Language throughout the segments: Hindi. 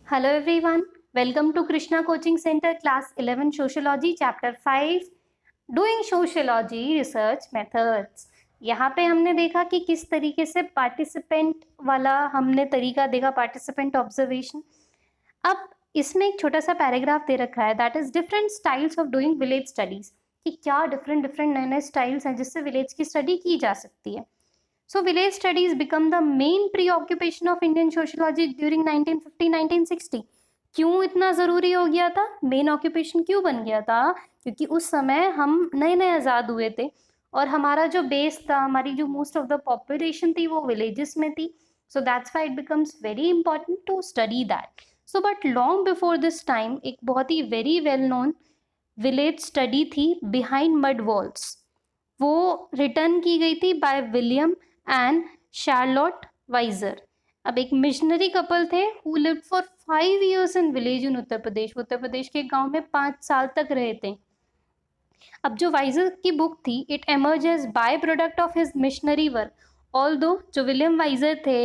Hello everyone, welcome to Krishna Coaching Center Class 11 Sociology Chapter 5 Doing Sociology Research Methods। यहाँ पे हमने देखा कि किस तरीके से पार्टिसिपेंट वाला हमने तरीका देखा, पार्टिसिपेंट ऑब्जर्वेशन। अब इसमें एक छोटा सा पैराग्राफ दे रखा है, that is different styles of doing village studies, कि क्या डिफरेंट नए नए स्टाइल्स हैं जिससे विलेज की स्टडी की जा सकती है। So village studies become the main preoccupation of Indian sociology during 1950-1960। क्यों इतना ज़रूरी हो गया था, मेन ऑक्यूपेशन क्यों बन गया था? क्योंकि उस समय हम नए नए आज़ाद हुए थे और हमारा जो बेस था, हमारी जो मोस्ट ऑफ द पॉपुलेशन थी वो विलेजेस में थी। So that's why it becomes very important to study that. So but long before this time एक बहुत ही very well known village study थी बिहाइंड मड वॉल्स। वो रिटर्न की गई थी by William and Charlotte Wiser. अब एक मिशनरी कपल थे who lived for 5 years in village in Uttar Pradesh. Uttar Pradesh के गांव में 5 साल तक रहे थे। अब जो वाइजर की बुक थी, it emerge as by product of his missionary work. Although जो विलियम वाइजर थे,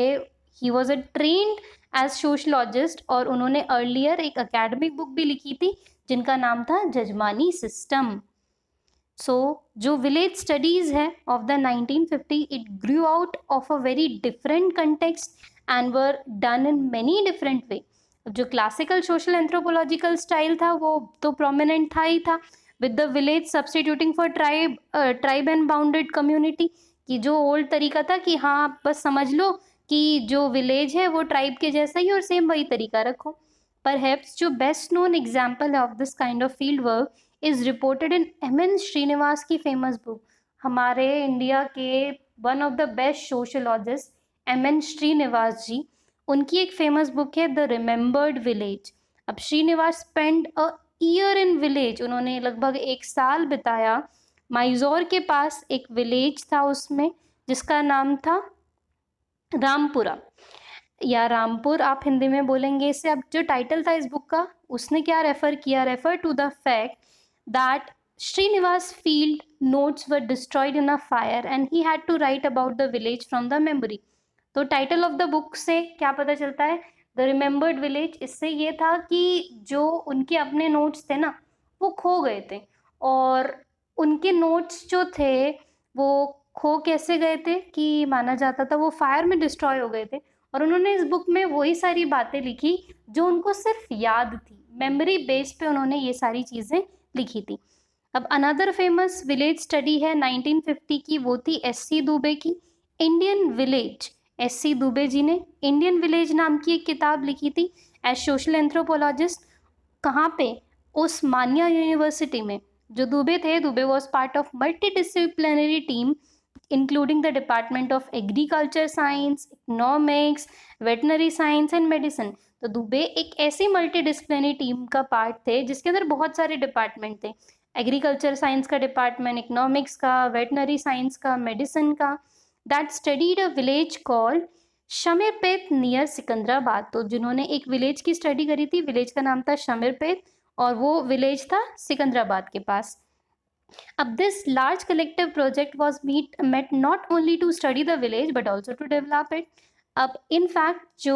he was a trained as sociologist, और उन्होंने अर्लियर एक अकेडमिक बुक भी लिखी थी जिनका नाम था जजमानी सिस्टम। सो जो विलेज स्टडीज़ है of the 1950, it grew out of a very different context and were done in many different way. जो क्लासिकल सोशल एंथ्रोपोलॉजिकल स्टाइल था वो तो प्रोमिनेंट था ही था, with the village substituting for tribe and bounded community. कि जो ओल्ड तरीका था कि हाँ आप बस समझ लो कि जो विलेज है वो ट्राइब के जैसा ही और सेम वही तरीका रखो। परहैप्स जो बेस्ट नोन एग्जाम्पल है of this kind of field work is reported in M N. Srinivas की फेमस बुक। हमारे इंडिया के one of the best sociologist M N. Srinivas ji, उनकी एक फेमस बुक है द रिमेम्बर्ड विलेज। अब Srinivas spend a year in village, उन्होंने लगभग 1 साल बिताया माइजोर के पास। एक विलेज था उसमें जिसका नाम था रामपुरा या रामपुर, आप हिंदी में बोलेंगे इसे। अब जो टाइटल था इस बुक का, उसने क्या रेफर किया, refer to the fact that Srinivas field notes were destroyed in a fire and he had to write about the village from the memory. तो टाइटल ऑफ द बुक से क्या पता चलता है, द रिमेम्बर्ड विलेज। इससे ये था कि जो उनके अपने नोट्स थे ना वो खो गए थे, और उनके नोट्स जो थे वो खो कैसे गए थे कि माना जाता था वो फायर में डिस्ट्रॉय हो गए थे, और उन्होंने इस बुक में वही सारी बातें लिखी जो उनको सिर्फ याद थी, मेमोरी बेस पे उन्होंने ये सारी चीज़ें लिखी थी। अब अनदर फेमस विलेज स्टडी है 1950 की, वो थी एस.सी. दुबे की Indian village. SC. Dubey ji ने इंडियन विलेज नाम की एक किताब लिखी थी एज सोशल एंथ्रोपोलॉजिस्ट। कहाँ पे? उस्मानिया यूनिवर्सिटी में। जो दुबे थे, Dubey was part of multi disciplinary team including the Department of Agriculture Science, Economics, Veterinary Science and Medicine। तो दुबे एक ऐसी मल्टी डिसिप्लिनरी टीम का पार्ट थे जिसके अंदर बहुत सारे डिपार्टमेंट थे। एग्रीकल्चर साइंस का डिपार्टमेंट, इकोनॉमिक्स का, वेटनरी साइंस का, मेडिसिन का, that studied a village called Shamirpet near Secunderabad. तो जिन्होंने एक विलेज की स्टडी करी थी, विलेज का नाम था शमीरपेट और वो विलेज था सिकंदराबाद के पास। अब this large collective project was met not only to study the village but also to develop it। अब in fact जो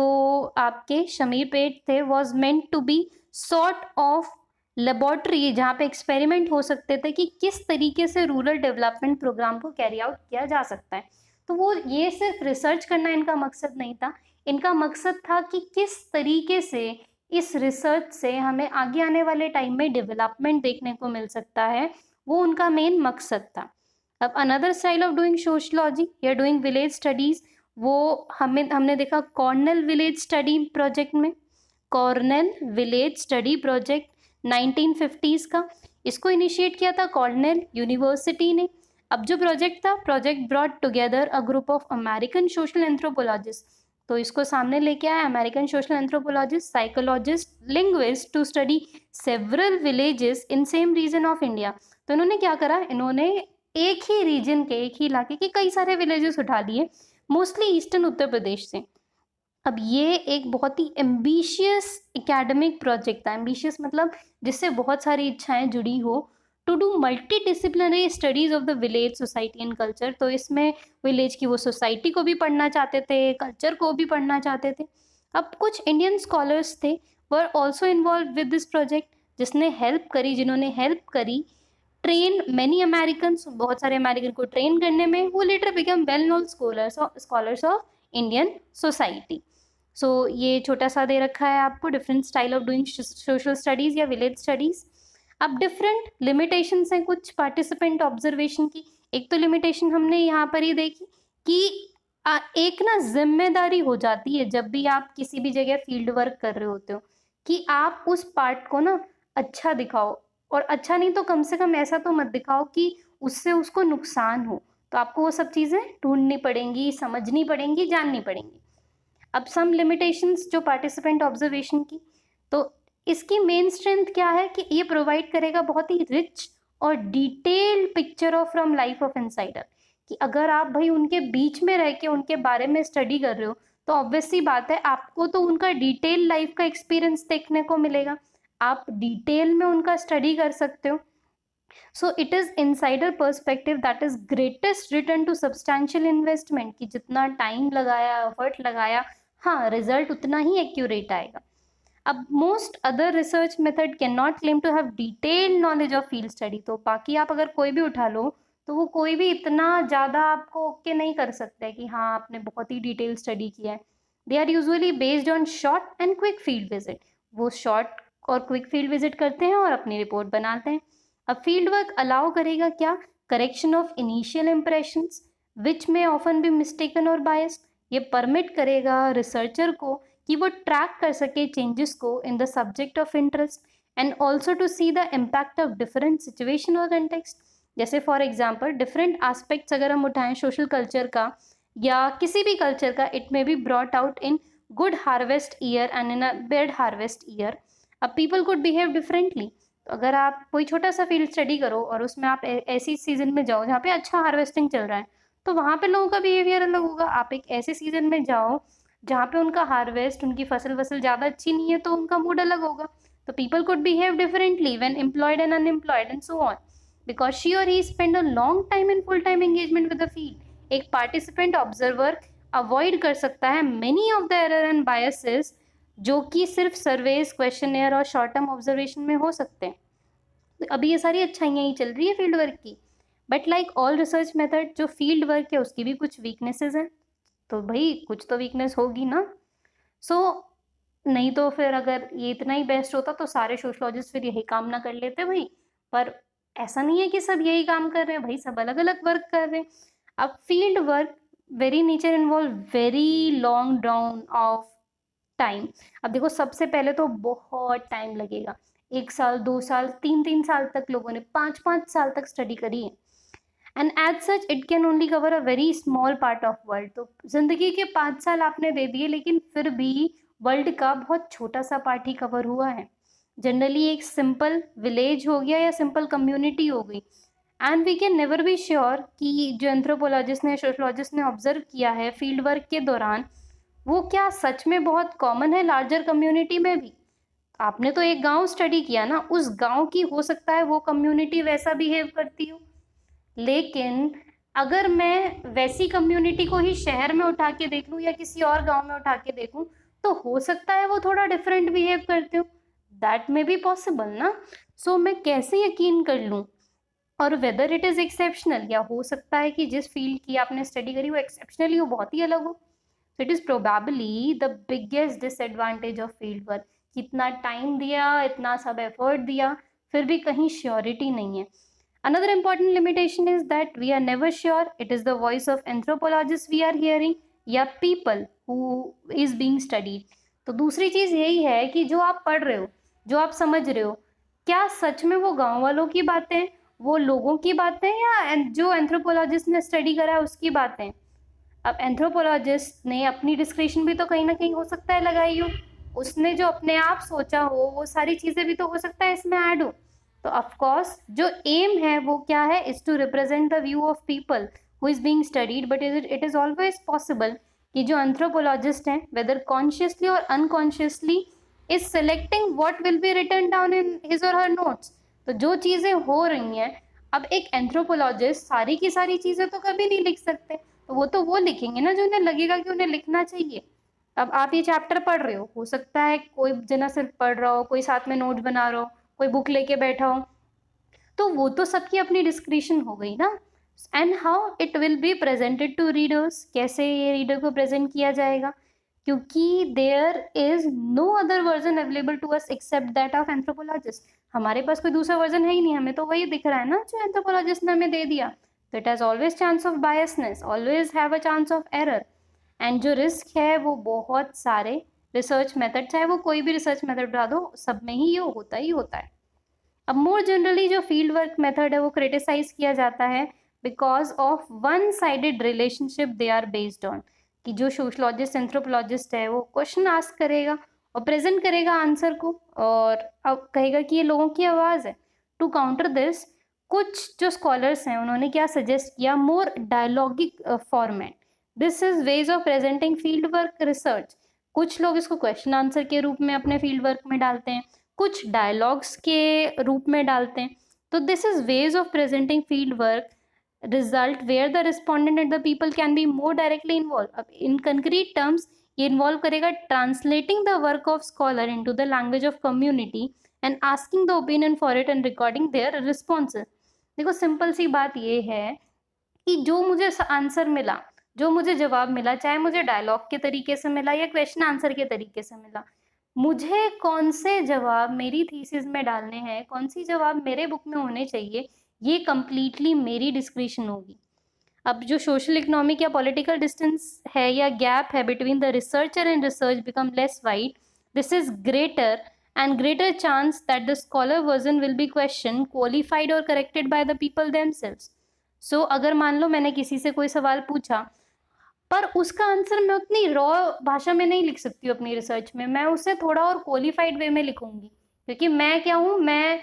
आपके शमीरपेट थे was meant to be sort of laboratory, जहाँ पे एक्सपेरिमेंट हो सकते थे कि किस तरीके से रूरल डेवलपमेंट प्रोग्राम को कैरी आउट किया जा सकता है। तो वो ये सिर्फ रिसर्च करना इनका मकसद नहीं था, इनका मकसद था कि किस तरीके से इस रिसर्च से हमें आगे आने वाले टाइम में डेवलपमेंट देखने को मिल सकता है, वो उनका मेन मकसद था। अब another style of doing sociology या डूइंग विलेज स्टडीज़, वो हमने देखा कॉर्नेल विलेज स्टडी प्रोजेक्ट में। Cornell village study project 1950s का, इसको इनिशिएट किया था कॉर्नेल यूनिवर्सिटी ने। अब जो प्रोजेक्ट था, project brought together a group of American social anthropologist. तो इसको सामने लेके आया American social anthropologist, psychologist, linguist to study several villages in same region of India. तो इन्होंने क्या करा, इन्होंने एक ही रीजन के, एक ही इलाके के कई सारे विलेजेस उठा लिए, मोस्टली ईस्टर्न उत्तर प्रदेश से। अब ये एक बहुत ही एम्बिशियस एकेडमिक प्रोजेक्ट था। एम्बिशियस मतलब जिससे बहुत सारी इच्छाएं जुड़ी हो, to do multi disciplinary studies of the village society and culture. तो इसमें विलेज की वो सोसाइटी को भी पढ़ना चाहते थे, कल्चर को भी पढ़ना चाहते थे। अब कुछ इंडियन स्कॉलर्स थे, were also involve with this project, जिन्होंने हेल्प करी ट्रेन मैनी अमेरिकन, बहुत सारे अमेरिकन को ट्रेन करने में, वो later become well known scholars of Indian society. So ये छोटा सा दे रखा है आपको, different style of doing social studies या विलेज स्टडीज। अब डिफरेंट लिमिटेशंस हैं कुछ पार्टिसिपेंट ऑब्जर्वेशन की। एक तो लिमिटेशन हमने यहाँ पर ही देखी कि एक ना जिम्मेदारी हो जाती है जब भी आप किसी भी जगह फील्ड वर्क कर रहे होते हो, कि आप उस पार्ट को ना अच्छा दिखाओ, और अच्छा नहीं तो कम से कम ऐसा तो मत दिखाओ कि उससे उसको नुकसान हो। तो आपको वो सब चीज़ें ढूंढनी पड़ेंगी, समझनी पड़ेंगी, जाननी पड़ेंगी। अब सम लिमिटेशंस जो पार्टिसिपेंट ऑब्जर्वेशन की, तो इसकी मेन स्ट्रेंथ क्या है कि ये प्रोवाइड करेगा बहुत ही रिच और detailed picture of from life of insider, कि अगर आप भाई उनके बीच में रह के उनके बारे में स्टडी कर रहे हो तो ऑब्वियस सी बात है आपको तो उनका डिटेल लाइफ का एक्सपीरियंस देखने को मिलेगा, आप डिटेल में उनका स्टडी कर सकते हो। So it is insider perspective that is greatest return to substantial investment, कि जितना टाइम लगाया, एफर्ट लगाया, हाँ रिजल्ट उतना ही एक्यूरेट आएगा। अब most other research method can not claim to have detail knowledge of field study, तो बाकी आप अगर कोई भी उठा लो तो वो कोई भी इतना ज़्यादा आपको ओके नहीं कर सकता है कि हाँ आपने बहुत ही डिटेल स्टडी किया है। They are usually based on short and quick field visit, वो शॉर्ट और क्विक फील्ड विजिट करते हैं और अपनी रिपोर्ट बनाते हैं। अब फील्ड वर्क अलाउ करेगा क्या, correction of initial impressions which में ऑफन बी मिस्टेकन और बायस्ड, ये परमिट करेगा रिसर्चर को कि वो ट्रैक कर सके चेंजेस को in the subject of interest and also to see the impact of different situation और कंटेक्स्ट। जैसे फॉर एग्जाम्पल डिफरेंट एस्पेक्ट्स अगर हम उठाएं सोशल कल्चर का या किसी भी कल्चर का, it may be brought out in good harvest year and in a bad harvest year. अब पीपल कुड बिहेव डिफरेंटली, तो अगर आप कोई छोटा सा फील्ड स्टडी करो और उसमें आप ऐसी सीजन में जाओ जहाँ पे अच्छा हार्वेस्टिंग चल रहा है, तो वहाँ पे लोगों का बिहेवियर अलग होगा। आप एक ऐसे सीजन में जाओ जहाँ पे उनका हार्वेस्ट, उनकी फसल वसल ज़्यादा अच्छी नहीं है, तो उनका मूड अलग होगा। तो people could behave differently when employed and unemployed and so on, because she और he spend a long time in full time engagement with the field. एक पार्टिसिपेंट ऑब्जर्वर अवॉइड कर सकता है many of the error and biases जो कि सिर्फ सर्वेस, क्वेश्चनएयर और शॉर्ट टर्म ऑब्जर्वेशन में हो सकते हैं। तो अभी ये सारी अच्छाइयाँ ही चल रही है फील्ड वर्क की, but like all research method जो फील्ड वर्क है उसकी भी कुछ वीकनेसेस हैं, तो भाई कुछ तो वीकनेस होगी ना। सो नहीं तो फिर अगर ये इतना ही बेस्ट होता तो सारे सोशलॉजिस्ट फिर यही काम ना कर लेते भाई, पर ऐसा नहीं है कि सब यही काम कर रहे हैं भाई, सब अलग अलग वर्क कर रहे हैं। अब field work very nature involve very long down of time. अब देखो सबसे पहले तो बहुत टाइम लगेगा, 1 साल, 2 साल, 3 3 साल तक, लोगों ने 5 5 साल तक स्टडी करी है। And as such it can only cover a very small part of world, तो जिंदगी के 5 साल आपने दे दिए लेकिन फिर भी वर्ल्ड का बहुत छोटा सा पार्ट ही कवर हुआ है। जनरली एक सिंपल विलेज हो गया या सिंपल कम्युनिटी हो गई, and we can never be sure कि जो एंथ्रोपोलॉजिस्ट ने, सोशलॉजिस्ट ने ऑब्जर्व किया है फील्ड वर्क के दौरान, वो क्या सच में बहुत कॉमन है लार्जर कम्युनिटी में भी। आपने तो एक गांव स्टडी किया ना, उस गांव की हो सकता है वो कम्युनिटी वैसा बिहेव करती हो, लेकिन अगर मैं वैसी कम्युनिटी को ही शहर में उठा के देख लूँ या किसी और गांव में उठा के देखूँ, तो हो सकता है वो थोड़ा डिफरेंट बिहेव करते हो, दैट मे बी पॉसिबल ना। सो मैं कैसे यकीन कर लूँ, और वेदर इट इज़ एक्सेप्शनल, या हो सकता है कि जिस फील्ड की आपने स्टडी करी वो एक्सेप्शनली हो, बहुत ही अलग हो। So it is probably the biggest disadvantage of field work, कितना टाइम दिया, इतना सब एफर्ट दिया, फिर भी कहीं श्योरिटी नहीं है। Another important limitation is that we are never sure it is the voice of anthropologists we are hearing या people who is being studied। तो दूसरी चीज यही है कि जो आप पढ़ रहे हो, जो आप समझ रहे हो, क्या सच में वो गांव वालों की बातें, वो लोगों की बातें, या जो एंथ्रोपोलॉजिस्ट ने स्टडी करा है उसकी बातें। अब एंथ्रोपोलॉजिस्ट ने अपनी डिस्क्रिप्शन भी तो कहीं ना कहीं हो सकता है लगाई हो, उसने जो अपने आप सोचा हो वो सारी चीजें भी तो हो सकता है इसमें ऐड हो। तो ऑफ कोर्स जो एम है वो क्या है, is to represent the view of people who is being studied, but it is always possible कि जो एंथ्रोपोलॉजिस्ट हैं वेदर कॉन्शियसली और unconsciously is selecting what will be written down in his और हर नोट्स। तो जो चीजें हो रही हैं, अब एक एंथ्रोपोलॉजिस्ट सारी की सारी चीजें तो कभी नहीं लिख सकते, तो वो लिखेंगे ना जो उन्हें लगेगा कि उन्हें लिखना चाहिए। अब आप ये चैप्टर पढ़ रहे हो सकता है कोई जना सिर्फ पढ़ रहा हो, कोई साथ में नोट बना रहा हो, कोई बुक लेके बैठा हो, तो वो तो सबकी अपनी डिस्क्रिप्शन हो गई ना। And how it will be presented to readers, कैसे ये रीडर को प्रेजेंट किया जाएगा, क्योंकि there is no other version available to us except that of anthropologist. हमारे पास कोई दूसरा वर्जन है ही नहीं, हमें तो वही दिख रहा है ना जो एंथ्रोपोलॉजिस्ट ने हमें दे दिया। तो it has always chance of biasness, always have a chance of error. And जो रिस्क है वो बहुत सारे रिसर्च मेथड, चाहे वो कोई भी रिसर्च मेथड उठा दो, सब में ही ये होता ही होता है। अब मोर जनरली जो फील्ड वर्क मेथड है वो क्रिटिसाइज किया जाता है because of one sided relationship they are based on, कि जो सोशलॉजिस्ट एंथ्रोपोलॉजिस्ट है वो क्वेश्चन आस्क करेगा और प्रेजेंट करेगा आंसर को, और अब कहेगा कि ये लोगों की आवाज़ है। टू काउंटर दिस, कुछ जो स्कॉलर्स हैं उन्होंने क्या सजेस्ट किया, more dialogic format. This is ways of presenting field work research. कुछ लोग इसको क्वेश्चन आंसर के रूप में अपने फील्ड वर्क में डालते हैं, कुछ डायलॉग्स के रूप में डालते हैं। तो this is ways of presenting field work result where the respondent and the people can be more directly involve. अब इन कंक्रीट टर्म्स ये इन्वॉल्व करेगा translating the work of scholar into the language of community and asking the opinion for it and recording their responses. देखो सिंपल सी बात ये है कि जो मुझे आंसर मिला, जो मुझे जवाब मिला, चाहे मुझे डायलॉग के तरीके से मिला या क्वेश्चन आंसर के तरीके से मिला, मुझे कौन से जवाब मेरी थीसिस में डालने हैं, कौन सी जवाब मेरे बुक में होने चाहिए, ये कंप्लीटली मेरी डिस्क्रिप्शन होगी। अब जो सोशल इकोनॉमिक या पॉलिटिकल डिस्टेंस है या गैप है between the researcher and research become less wide, this is greater and greater chance that the scholar version will be questioned, qualified or corrected by the people themselves. So अगर मान लो मैंने किसी से कोई सवाल पूछा पर उसका आंसर मैं उतनी रॉ भाषा में नहीं लिख सकती हूँ अपनी रिसर्च में, मैं उसे थोड़ा और क्वालिफाइड वे में लिखूंगी, क्योंकि मैं क्या हूँ, मैं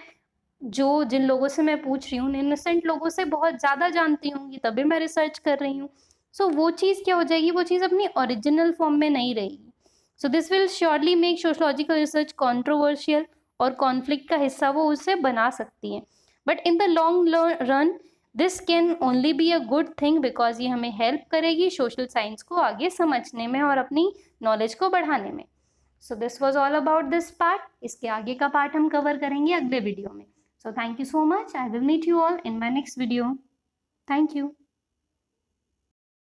जो जिन लोगों से मैं पूछ रही हूँ इनोसेंट लोगों से बहुत ज़्यादा जानती हूँ, तभी मैं रिसर्च कर रही हूँ। सो वो चीज़ क्या हो जाएगी, वो चीज़ अपनी ओरिजिनल फॉर्म में नहीं रहेगी। So this will surely make sociological research controversial, और कॉन्फ्लिक्ट का हिस्सा वो उसे बना सकती है। But in the long run this can only be a good thing, because ये हमें हेल्प करेगी सोशल साइंस को आगे समझने में और अपनी नॉलेज को बढ़ाने में। So this was all about this part. इसके आगे का पार्ट हम कवर करेंगे अगले वीडियो में। So thank you so much. I will meet you all in my next video. Thank you.